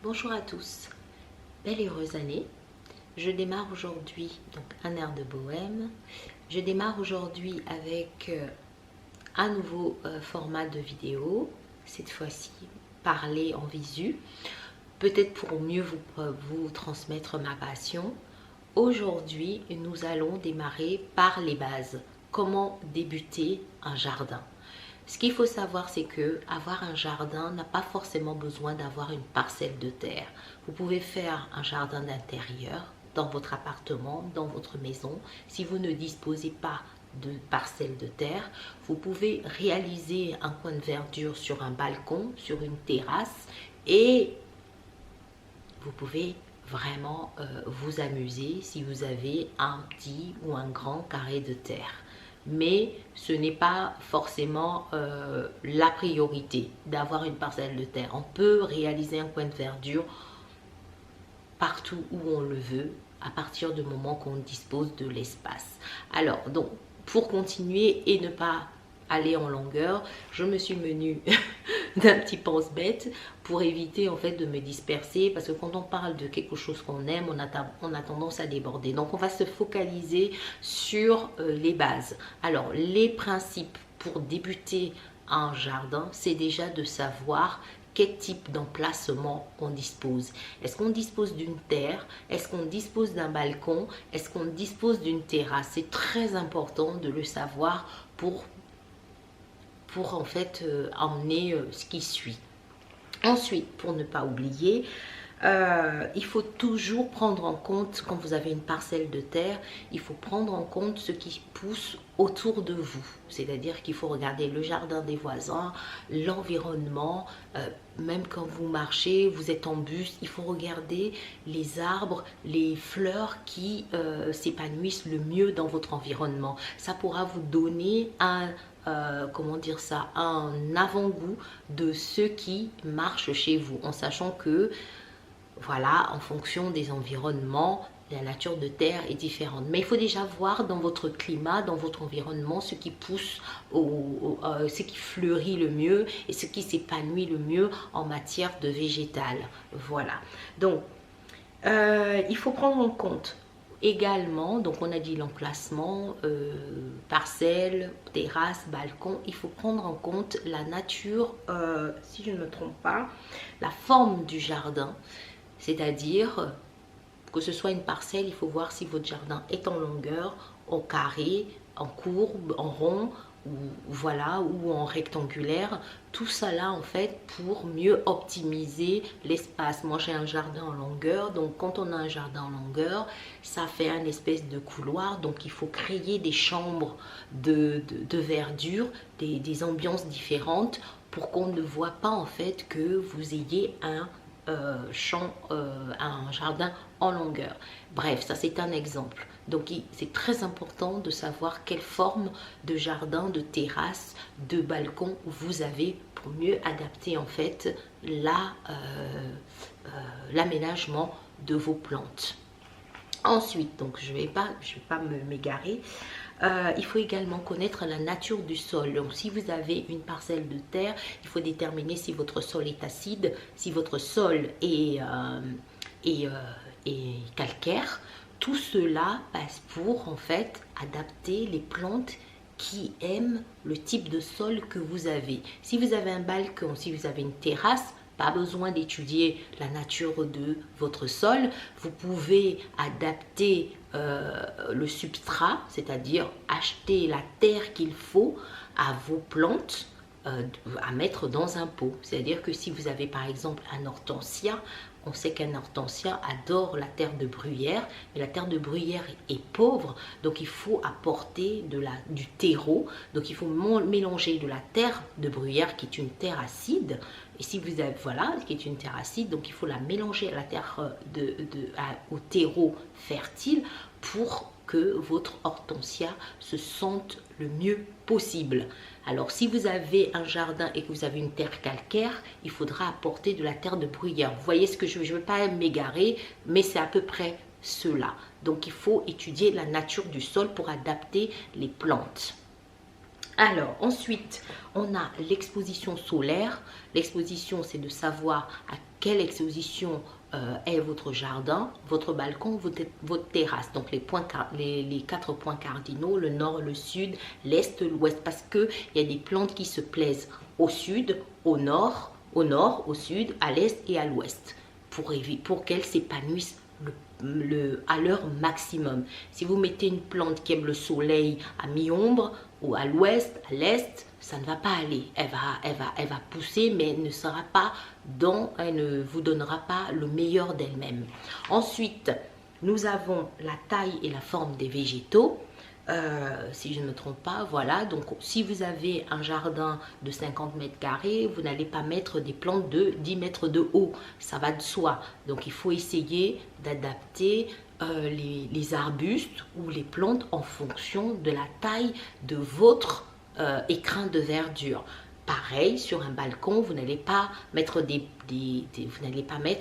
Bonjour à tous, belle et heureuse année. Je démarre aujourd'hui donc un air de bohème. Je démarre aujourd'hui avec un nouveau format de vidéo, cette fois-ci parler en visu, peut-être pour mieux vous transmettre ma passion. Aujourd'hui, nous allons démarrer par les bases. Comment débuter un jardin? Ce qu'il faut savoir, c'est que avoir un jardin n'a pas forcément besoin d'avoir une parcelle de terre. Vous pouvez faire un jardin d'intérieur dans votre appartement, dans votre maison. Si vous ne disposez pas de parcelle de terre, vous pouvez réaliser un coin de verdure sur un balcon, sur une terrasse, et vous pouvez vraiment vous amuser si vous avez un petit ou un grand carré de terre. Mais ce n'est pas forcément la priorité d'avoir une parcelle de terre. On peut réaliser un coin de verdure partout où on le veut à partir du moment qu'on dispose de l'espace. Alors, donc, pour continuer et ne pas aller en longueur, je me suis menue d'un petit pense-bête pour éviter en fait de me disperser, parce que quand on parle de quelque chose qu'on aime, on a tendance à déborder. Donc on va se focaliser sur les bases. Alors les principes pour débuter un jardin, c'est déjà de savoir quel type d'emplacement on dispose. Est-ce qu'on dispose d'une terre? Est-ce qu'on dispose d'un balcon? Est-ce qu'on dispose d'une terrasse? C'est très important de le savoir pour en fait emmener ce qui suit. Ensuite, pour ne pas oublier, il faut toujours prendre en compte, quand vous avez une parcelle de terre, il faut prendre en compte ce qui pousse autour de vous. C'est-à-dire qu'il faut regarder le jardin des voisins, l'environnement, même quand vous marchez, vous êtes en bus, il faut regarder les arbres, les fleurs qui s'épanouissent le mieux dans votre environnement. Ça pourra vous donner comment dire ça, un avant-goût de ce qui marche chez vous, en sachant que voilà, en fonction des environnements, la nature de terre est différente. Mais il faut déjà voir dans votre climat, dans votre environnement, ce qui pousse, ce qui fleurit le mieux et ce qui s'épanouit le mieux en matière de végétal. Voilà. Donc, il faut prendre en compte également, donc on a dit l'emplacement, parcelle, terrasse, balcon, il faut prendre en compte la nature, si je ne me trompe pas, la forme du jardin. C'est-à-dire que ce soit une parcelle, il faut voir si votre jardin est en longueur, en carré, en courbe, en rond, ou voilà, ou en rectangulaire. Tout ça là en fait pour mieux optimiser l'espace. Moi j'ai un jardin en longueur, donc quand on a un jardin en longueur, ça fait un espèce de couloir, donc il faut créer des chambres de verdure, des ambiances différentes pour qu'on ne voit pas en fait que vous ayez un un jardin en longueur. Bref, ça c'est un exemple. Donc c'est très important de savoir quelle forme de jardin, de terrasse, de balcon vous avez pour mieux adapter en fait l'aménagement de vos plantes. Ensuite, donc je vais pas m'égarer. Il faut également connaître la nature du sol. Donc, si vous avez une parcelle de terre, il faut déterminer si votre sol est acide, si votre sol est calcaire. Tout cela passe pour en fait adapter les plantes qui aiment le type de sol que vous avez. Si vous avez un balcon, si vous avez une terrasse, pas besoin d'étudier la nature de votre sol. Vous pouvez adapter le substrat, c'est-à-dire acheter la terre qu'il faut à vos plantes à mettre dans un pot. C'est-à-dire que si vous avez par exemple un hortensia, on sait qu'un hortensia adore la terre de bruyère, mais la terre de bruyère est pauvre, donc il faut apporter du terreau. Donc il faut mélanger de la terre de bruyère qui est une terre acide. Et si vous avez, voilà, qui est une terre acide, donc il faut la mélanger à la terre au terreau fertile pour que votre hortensia se sente le mieux possible. Alors si vous avez un jardin et que vous avez une terre calcaire, il faudra apporter de la terre de bruyère. Vous voyez ce que je ne veux pas m'égarer, mais c'est à peu près cela. Donc il faut étudier la nature du sol pour adapter les plantes. Alors ensuite, on a l'exposition solaire. L'exposition, c'est de savoir à quelle exposition est votre jardin, votre balcon, votre terrasse. Donc les 4 points cardinaux, le nord, le sud, l'est, l'ouest. Parce qu'il y a des plantes qui se plaisent au sud, au nord, au sud, à l'est et à l'ouest. Pour qu'elles s'épanouissent à leur maximum. Si vous mettez une plante qui aime le soleil à mi-ombre ou à l'ouest, à l'est, ça ne va pas aller. Elle va pousser, mais elle ne vous donnera pas le meilleur d'elle-même. Ensuite, nous avons la taille et la forme des végétaux. Si je ne me trompe pas, voilà. Donc, si vous avez un jardin de 50 mètres carrés, vous n'allez pas mettre des plantes de 10 mètres de haut. Ça va de soi. Donc, il faut essayer d'adapter les arbustes ou les plantes en fonction de la taille de votre écrin de verdure. Pareil, sur un balcon, vous n'allez pas mettre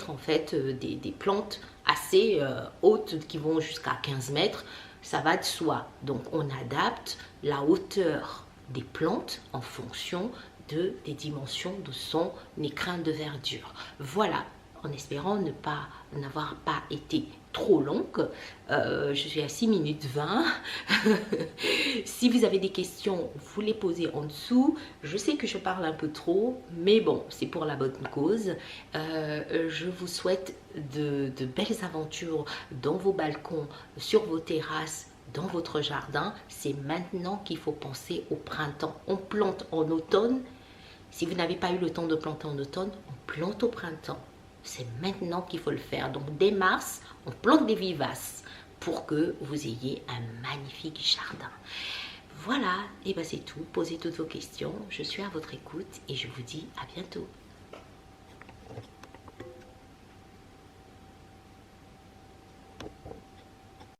en fait des plantes assez hautes qui vont jusqu'à 15 mètres. Ça va de soi. Donc, on adapte la hauteur des plantes en fonction des dimensions de son écrin de verdure. Voilà, en espérant n'avoir pas été trop longue. Je suis à 6 minutes 20. Si vous avez des questions, vous les posez en dessous. Je sais que je parle un peu trop, mais bon, c'est pour la bonne cause. Je vous souhaite de belles aventures dans vos balcons, sur vos terrasses, dans votre jardin. C'est maintenant qu'il faut penser au printemps. On plante en automne. Si vous n'avez pas eu le temps de planter en automne, on plante au printemps. C'est maintenant qu'il faut le faire. Donc, dès mars, on plante des vivaces pour que vous ayez un magnifique jardin. Voilà, et bien c'est tout. Posez toutes vos questions. Je suis à votre écoute et je vous dis à bientôt.